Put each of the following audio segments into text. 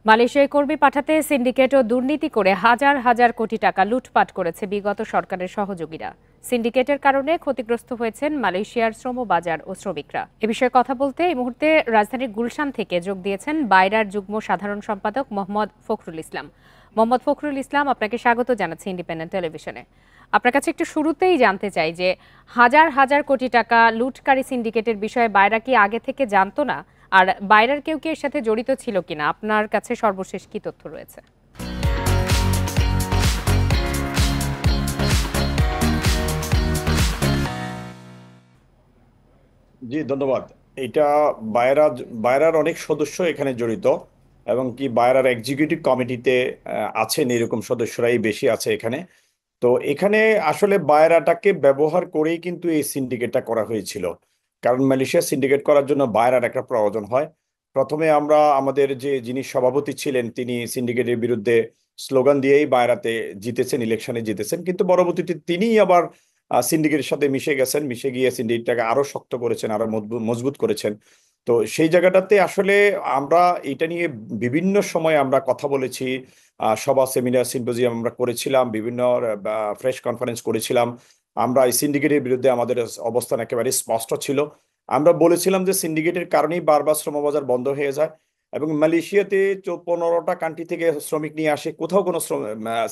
মালয়েশিয়ায় কর্মী পাঠাতে সিন্ডিকেট ও দুর্নীতি করে হাজার হাজার কোটি টাকা লুটপাট করেছে বিগত সরকারের সহযোগীরা। সিন্ডিকেটের কারণে ক্ষতিগ্রস্ত হয়েছেন মালয়েশিয়ার শ্রমবাজার ও শ্রমিকরা। এ বিষয়ে কথা বলতে এই মুহূর্তে রাজধানীর গুলশান থেকে যোগ দিয়েছেন বাইরার যুগ্ম সাধারণ সম্পাদক মোহাম্মদ ফখরুল ইসলাম। মোহাম্মদ ফখরুল ইসলাম, আপনাকে স্বাগত জানাচ্ছি ইন্ডিপেন্ডেন্ট টেলিভিশনে। আপনার কাছে একটু শুরুতেই জানতে চাই যে হাজার হাজার কোটি টাকা লুটকারী সিন্ডিকেটের বিষয়ে বাইরা কি আগে থেকে জানতো না, আর বাইরের কেউ কি এর সাথে জড়িত ছিল কিনা? আপনার কাছে সর্বশেষ কি তথ্য রয়েছে? জি, ধন্যবাদ। এটা বায়রার অনেক সদস্য এখানে জড়িত, এবং কি বায়রার এক্সিকিউটিভ কমিটিতে আছেন এরকম সদস্যরাই বেশি আছে এখানে। তো এখানে আসলে বায়রাটাকে ব্যবহার করেই কিন্তু এই সিন্ডিকেটটা করা হয়েছিল। কারণ মালয়েশিয়া সিন্ডিকেট করার জন্য বায়রার একটা প্রয়োজন হয়। প্রথমে আমরা আমাদের যিনি সভাপতি ছিলেন তিনি সিন্ডিকেটের বিরুদ্ধে স্লোগান দিয়েই বায়রাতে জিতেছেন, ইলেকশনে জিতেছেন, কিন্তু পরবর্তীতে তিনিই আবার সিন্ডিকেটের সাথে মিশে গেছেন, মিশে গিয়ে সিন্ডিকেটটাকে আরো শক্ত করেছেন, আরো মজবুত করেছেন। তো সেই জায়গাটাতে আসলে আমরা এটা নিয়ে বিভিন্ন সময় আমরা কথা বলেছি, সভা, সেমিনার, সিম্পোজিয়াম আমরা করেছিলাম, বিভিন্ন ফ্রেশ কনফারেন্স করেছিলাম। আমরা এই সিন্ডিকেটের বিরুদ্ধে আমাদের অবস্থান একেবারে স্পষ্ট ছিল। আমরা বলেছিলাম যে সিন্ডিকেটের কারণেই বারবার শ্রমবাজার বন্ধ হয়ে যায়, এবং মালয়েশিয়াতে 15টা কান্ট্রি থেকে শ্রমিক নিয়ে আসে, কোথাও কোনো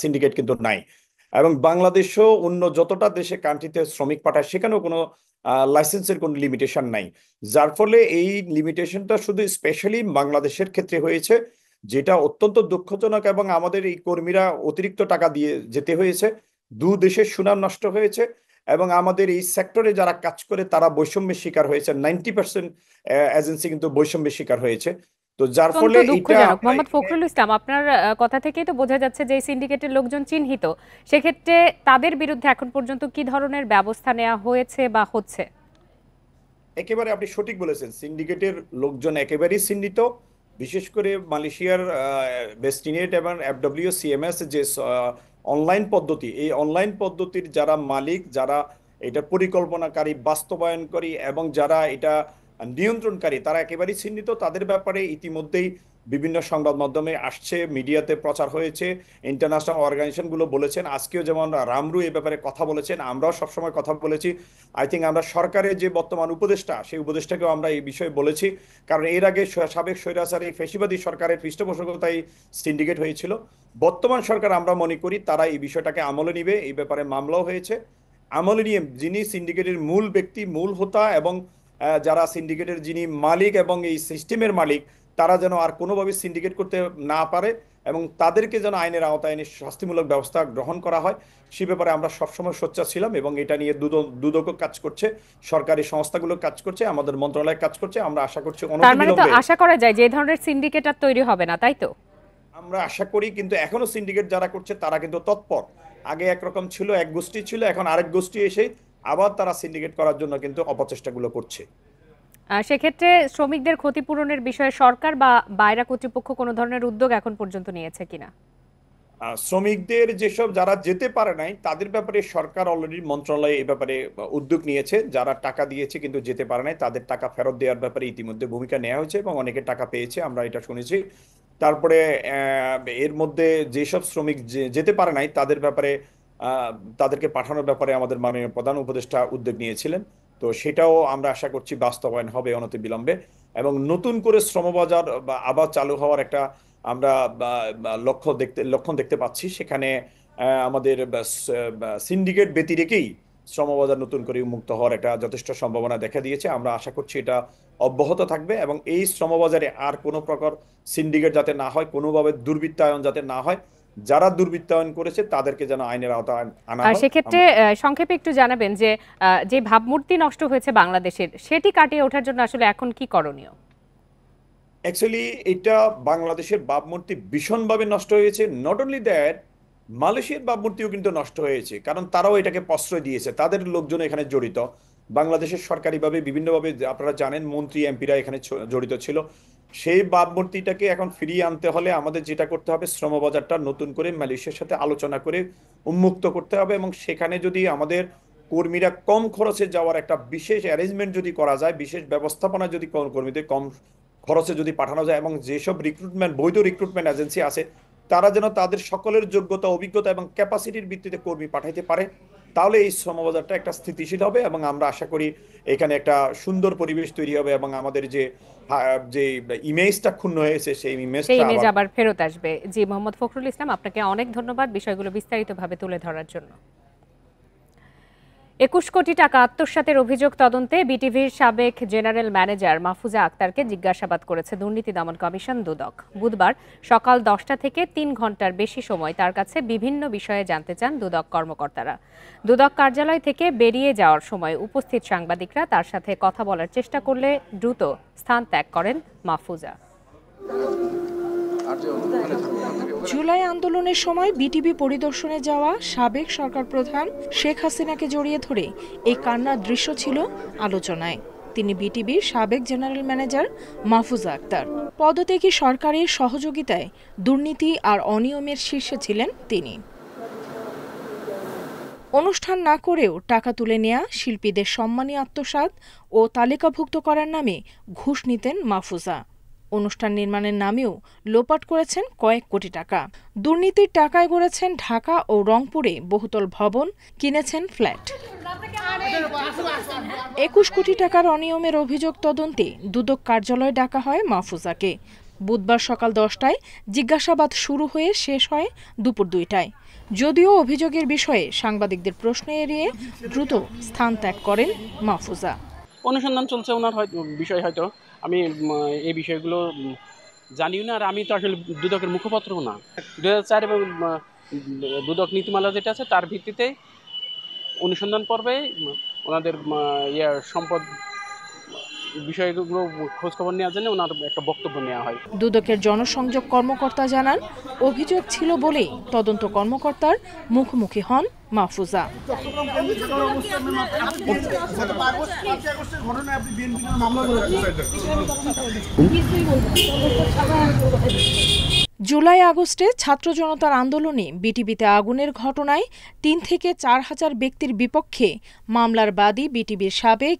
সিন্ডিকেট কিন্তু নাই। এবং বাংলাদেশও অন্য যতটা দেশে কান্ট্রিতে শ্রমিক পাঠায় সেখানেও কোনো লাইসেন্সের কোনো লিমিটেশন নাই। যার ফলে এই লিমিটেশনটা শুধু স্পেশালি বাংলাদেশের ক্ষেত্রে হয়েছে, যেটা অত্যন্ত দুঃখজনক, এবং আমাদের এই কর্মীরা অতিরিক্ত টাকা দিয়ে যেতে হয়েছে, দেশের সুনাম নষ্ট হয়েছে, এবং আমাদের এই সেক্টরে যারা কাজ করে তারা বৈষম্যের শিকার হয়েছে। 90% এজেন্সি কিন্তু বৈষম্যের শিকার হয়েছে। তো যার অত্যন্ত ফলে এটা দুঃখজনক। আমরা মোহাম্মদ ফখরুল ইসলাম, আপনার কথা থেকেই তো বোঝা যাচ্ছে যে এই সিন্ডিকেটের লোকজন চিহ্নিত। সেক্ষেত্রে তাদের বিরুদ্ধে এখন পর্যন্ত কি ধরনের ব্যবস্থা নেওয়া হয়েছে বা হচ্ছে? একেবারে আপনি সঠিক বলেছেন, সিন্ডিকেটের লোকজন একেবারেই চিহ্নিত। বিশেষ করে মালয়েশিয়ার বেস্টিনেট এবং FWCMS যে অনলাইন পদ্ধতি, এই অনলাইন পদ্ধতির যারা মালিক, যারা এটা পরিকল্পনাকারী, বাস্তবায়নকারী এবং যারা এটা নিয়ন্ত্রণকারী, তারা একেবারেই চিহ্নিত। তাদের ব্যাপারে ইতিমধ্যেই বিভিন্ন সংবাদ মাধ্যমে আসছে, মিডিয়াতে প্রচার হয়েছে, ইন্টারন্যাশনাল অর্গানাইজেশনগুলো বলেছেন। আজকেও যেমন রামরু এ ব্যাপারে কথা বলেছেন, আমরাও সবসময় কথা বলেছি। আই থিঙ্ক আমরা সরকারের যে বর্তমান উপদেষ্টা, সেই উপদেষ্টাকেও আমরা এই বিষয়ে বলেছি, কারণ এর আগে সাবেক স্বৈরাচারী ফ্যাসিবাদী সরকারের পৃষ্ঠপোষকতায় সিন্ডিকেট হয়েছিল। বর্তমান সরকার আমরা মনে করি তারা এই বিষয়টাকে আমলে নিবে। এই ব্যাপারে মামলাও হয়েছে। আমলে নিয়ে যিনি সিন্ডিকেটের মূল ব্যক্তি, মূল হোতা, এবং যারা সিন্ডিকেটের যিনি মালিক এবং এই সিস্টেমের মালিক, তারা যেন আর কোনোভাবে সিন্ডিকেট করতে না পারে, এবং তাদেরকে যেন আইনের আওতায় এনে শাস্তিমূলক ব্যবস্থা গ্রহণ করা হয়, সে ব্যাপারে আমরা সবসময় সোচ্চার ছিলাম। এবং এটা নিয়ে দুদক কাজ করছে, সরকারি সংস্থাগুলো কাজ করছে, আমাদের মন্ত্রণালয় কাজ করছে। আমরা আশা করছি তার মানে তো অনতিবিলম্বে আশা করা যায় যে এই ধরনের সিন্ডিকেট আর তৈরি হবে না, তাই তো? আমরা আশা করি, কিন্তু এখনো সিন্ডিকেট যারা করছে তারা কিন্তু তৎপর। আগে একরকম ছিল, এক গোষ্ঠী ছিল, এখন আরেক গোষ্ঠী এসে আবার তারা সিন্ডিকেট করার জন্য কিন্তু অপচেষ্টাগুলো করছে। সেক্ষেত্রে শ্রমিকদের ক্ষতিপূরণের বিষয়ে সরকার বা বাইরা কর্তৃপক্ষ কোনো ধরনের উদ্যোগ এখন পর্যন্ত নিয়েছে কিনা? শ্রমিকদের যেসব যারা যেতে পারে নাই তাদের ব্যাপারে সরকার অলরেডি মন্ত্রণালয় এ ব্যাপারে উদ্যোগ নিয়েছে। যারা টাকা দিয়েছে কিন্তু যেতে পারে নাই তাদের টাকা ফেরত দেওয়ার ব্যাপারে ইতিমধ্যে ভূমিকা নেওয়া হয়েছে, এবং অনেকে টাকা পেয়েছে, আমরা এটা শুনেছি। তারপরে এর মধ্যে যেসব শ্রমিক যেতে পারে নাই তাদের ব্যাপারে আহ, তাদেরকে পাঠানোর ব্যাপারে আমাদের মাননীয় প্রধান উপদেষ্টা উদ্যোগ নিয়েছিলেন। তো সেটাও আমরা আশা করছি বাস্তবায়ন হবে অনতিবিলম্বে, এবং নতুন করে শ্রমবাজার আবার চালু হওয়ার একটা আমরা লক্ষণ দেখতে পাচ্ছি। সেখানে আমাদের সিন্ডিকেট ব্যতি রেখেই শ্রমবাজার নতুন করে উন্মুক্ত হওয়ার একটা যথেষ্ট সম্ভাবনা দেখা দিয়েছে। আমরা আশা করছি এটা অব্যাহত থাকবে, এবং এই শ্রমবাজারে আর কোনো প্রকার সিন্ডিকেট যাতে না হয়, কোনোভাবে দুর্বৃত্তায়ন যাতে না হয়। যারা দুর্বৃত্তায়ন করেছে তাদেরকে যেন আইনের আওতায় আনা আর হয়। সেক্ষেত্রে সংক্ষেপে একটু জানাবেন যে যে ভাবমূর্তি নষ্ট হয়েছে বাংলাদেশের, সেটি কাটিয়ে ওঠার জন্য আসলে এখন কি করণীয়? অ্যাকচুয়ালি এটা বাংলাদেশের ভাবমূর্তি ভীষণভাবে নষ্ট হয়েছে। নট অনলি দ্যাট, মালয়েশিয়ার ভাবমূর্তিও কিন্তু নষ্ট হয়েছে, কারণ তারাও এটাকে প্রশ্রয় দিয়েছে, তাদের লোকজন এখানে জড়িত। বাংলাদেশের সরকারিভাবে বিভিন্নভাবে আপনারা জানেন মন্ত্রী এমপিরা এখানে জড়িত ছিল। সেই ভাবমূর্তিটাকে এখন ফিরিয়ে আনতে হলে আমাদের যেটা করতে হবে, শ্রমবাজারটা নতুন করে মালয়েশিয়ার সাথে আলোচনা করে উন্মুক্ত করতে হবে, এবং সেখানে যদি আমাদের কর্মীরা কম খরচে যাওয়ার একটা বিশেষ অ্যারেঞ্জমেন্ট যদি করা যায়, বিশেষ ব্যবস্থাপনা যদি কর্মীদের কম খরচে যদি পাঠানো যায়, এবং যেসব বৈধ রিক্রুটমেন্ট এজেন্সি আছে তারা যেন তাদের সকলের যোগ্যতা, অভিজ্ঞতা এবং ক্যাপাসিটির ভিত্তিতে কর্মী পাঠাইতে পারে, তাহলে এই শ্রমবাজারটা একটা স্থিতিশীল হবে এবং আমরা আশা করি এখানে একটা সুন্দর পরিবেশ তৈরি হবে এবং আমাদের যে ইমেজটা ক্ষুণ্ণ হয়েছে সেই ইমেজ আবার ফেরত আসবে। জি, মোহাম্মদ ফখরুল ইসলাম, আপনাকে অনেক ধন্যবাদ বিষয়গুলো বিস্তারিতভাবে তুলে ধরার জন্য। 21 কোটি টাকা আত্মসাতের অভিযোগ তদন্তে বিটিভির সাবেক জেনারেল ম্যানেজার মাহফুজা আক্তারকে জিজ্ঞাসাবাদ করেছে দুর্নীতি দমন কমিশন দুদক। বুধবার সকাল 10টা থেকে 3 ঘন্টার বেশি সময় তার কাছে বিভিন্ন বিষয়ে জানতে চান দুদক কর্মকর্তারা। দুদক কার্যালয় থেকে বেরিয়ে যাওয়ার সময় উপস্থিত সাংবাদিকরা তার সাথে কথা বলার চেষ্টা করলে দ্রুত স্থান ত্যাগ করেন মাহফুজা। জুলাই আন্দোলনের সময় বিটিভি পরিদর্শনে যাওয়া সাবেক সরকার প্রধান শেখ হাসিনাকে জড়িয়ে ধরে এই কান্নার দৃশ্য ছিল আলোচনায়। তিনি বিটিভির সাবেক জেনারেল ম্যানেজার মাহফুজা আক্তার। পদত্যাগী সরকারের সহযোগিতায় দুর্নীতি আর অনিয়মের শীর্ষে ছিলেন তিনি। অনুষ্ঠান না করেও টাকা তুলে নেয়া, শিল্পীদের সম্মানী আত্মসাৎ ও তালিকাভুক্ত করার নামে ঘুষ নিতেন মাহফুজা। অনুষ্ঠান নির্মাণের নামেও লোপাট করেছেন কয়েক কোটি টাকা। দুর্নীতির টাকায় গড়েছেন ঢাকা ও রংপুরে বহুতল ভবন, কিনেছেন ফ্ল্যাট। 21 কোটি টাকার অনিয়মের অভিযোগ তদন্তে দুদক কার্যালয়ে ডাকা হয় মাহফুজাকে। বুধবার সকাল 10টায় জিজ্ঞাসাবাদ শুরু হয়ে শেষ হয় দুপুর 2টায়। যদিও অভিযোগের বিষয়ে সাংবাদিকদের প্রশ্ন এড়িয়ে দ্রুত স্থান ত্যাগ করেন মাহফুজা। অনুসন্ধান চলছে ওনার বিষয়, হয়তো আমি এই বিষয়গুলো জানিও না, আর আমি তো আসলে দুদকের মুখপাত্রও না। 2004 এবং দুদক নীতিমালা যেটা আছে তার ভিত্তিতে অনুসন্ধান পর্বে ওনাদের সম্পদ বিষয়গুলো খোঁজখবর নেওয়ার জন্য ওনার একটা বক্তব্য নেওয়া হয়। দুদকের জনসংযোগ কর্মকর্তা জানান, অভিযোগ ছিল বলেই তদন্ত কর্মকর্তার মুখোমুখি হন মাহফুজা। জুলাই আগস্টে ছাত্র জনতার আন্দোলনে বিটিভিতে আগুনের ঘটনায় 3 থেকে 4 হাজার ব্যক্তির বিপক্ষে মামলার বাদী বিটিভির সাবেক